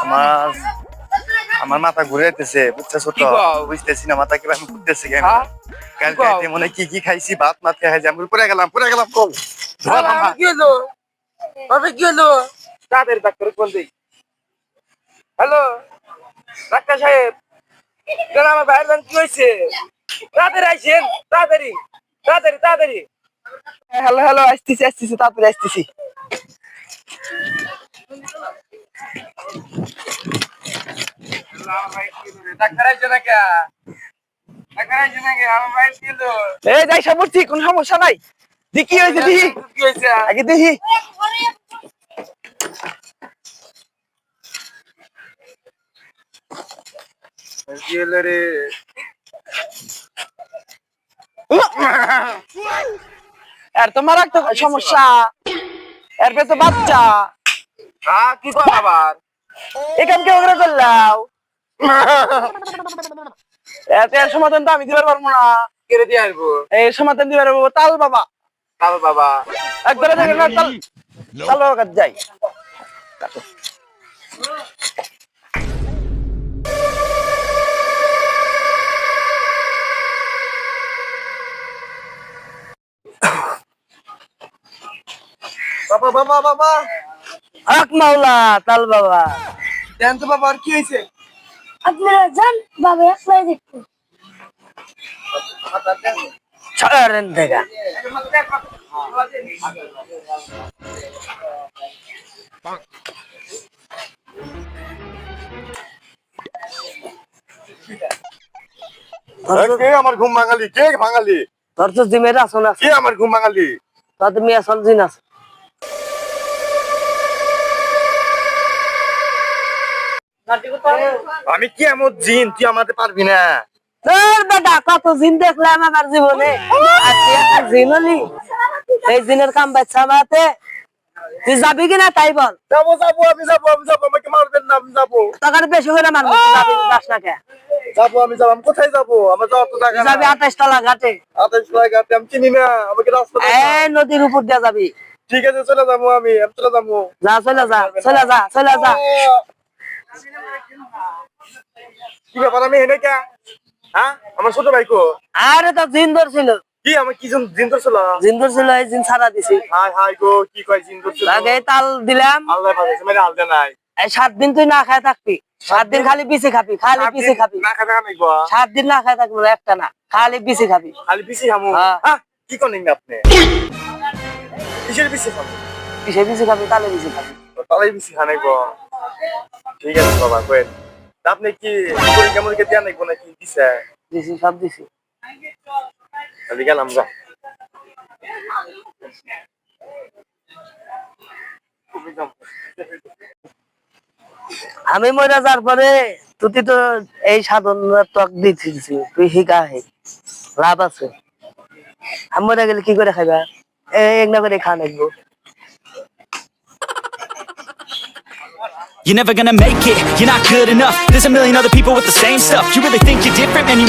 আমার আমার মাথা ঘুরে যাইতেছে, বুঝতেছো তো? বুঝতেছি না মাথা কিভাবে ঘুরতেছে কেন। কালকে রাতে মনে হয় কি খাইছি, ভাত মাত খাইছি, আমি পড়ে গেলাম কল। কি হলো? কি হলো? তাড়াতাড়ি ডাক্তার ফোন দিই। হ্যালো ডাক্তার সাহেব, কেন আমার ভাইয়ের কি হয়েছে? তাড়াতাড়ি আইসেন, তাড়াতাড়ি তাড়াতাড়ি তাড়াতাড়ি। হ্যালো হ্যালো, আসতেছি তাড়াতাড়ি আসতেছি। ডাক্তার আইছে নাকি? ডাক্তার আইছে নাকি? আমার ভাই কি হলো? এই যাই সামর্থি, কোন সমস্যা নাই। দেখি হয়েছে, দেখি কি হয়েছে আগে দেখি। কি হলো রে? আর তোমার একটা সমস্যা, এর পেতে বাচ্চা। হ্যাঁ কি কর আবার? এখান কে ওগুলো করলাও? এর সমাধান তো আমি দিবার পারবো না। কেড়ে দিয়ে আসবো এই সমাধান দিবার পারবো তাল বাবা। তাল বাবা একবারে দেখে না, তাল বাবা কাছে যাই। বাবা বাবা বাবা আক মাওলা তাল বাবা। জান তো বাবা, আর কি হয়েছে? আপনারা যান বাবা একলাই দেখতে। ছাড়েন দেখা। কে আমার ঘুম ভাঙালি? কে ভাঙালি? তোর তো জিমের আসন আছে। কে আমার ঘুম ভাঙালি? তাতে মিয়া সলজিন আছে। আমি কি এমন জিন, তুই আমাদের পারবি না। তোর বেটা কত জিন দেখলাম আমার জীবনে, আর তুই একটা জিন হলি? এই জিনের কাম বাচ্চা বাতে তুই যাবি কিনা তাই বল। যাবো যাবো আমি যাবো আমাকে মারবেন না, আমি যাবো। টাকার বেশি করে মারবি, যাবি যাস না কে? যাবো আমি কোথায় যাবো? আমার যাওয়ার তো টাকা যাবি 28 তলা ঘাটে। 28 টাকা আমি চিনি না, আমাকে রাস্তা এই নদীর উপর দিয়ে যাবি। ঠিক আছে চলে যাবো, আমি চলে যাবো। যা চলে যা চলে যা চলে যা। কি ব্যাপার, আমি হেনে কে? হ্যাঁ আমার ছোট ভাই কো? আরে তো জিন ধরছিল। কি আমার কি জিন ধরছিল? জিন ধরছিল, এই জিন ছাড়া দিছি। হাই হাই গো, কি কয় জিন ধরছিল? আগে তাল দিলাম। আল্লাহ পাঠাইছে, মানে আলদা নাই। এই 7 দিন তুই না খায় থাকবি, 7 দিন খালি বিসি খাবি, খালি বিসি খাবি। না খাবে আমি গো। 7 দিন না খায় থাকবি না, একটা না, খালি বিসি খাবি। খালি বিসি খামু? হ্যাঁ। হ্যাঁ কি করেন আপনি? কিসের বিসি খাবো? কিসে বিসি খাবি? তালে বিসি খাবি। তালাই বিসি খানে গো। ঠিক আছে বাবা কইন। আপনি কি কেমন কে দেন নাকি নাকি দিছে? দিছি, সব দিছি। আমি গেলাম যা। আমি মরে যাওয়ার পরে তুই তো এই সাধন তক দিছিস, তুই শিখা হে লাভ আছে। আমি মরে গেলে কি করে খাইবা? এক না করে খা নাকবো। You're never gonna make it, you're not good enough. There's a million other people with the same stuff. You really think you're different, man? You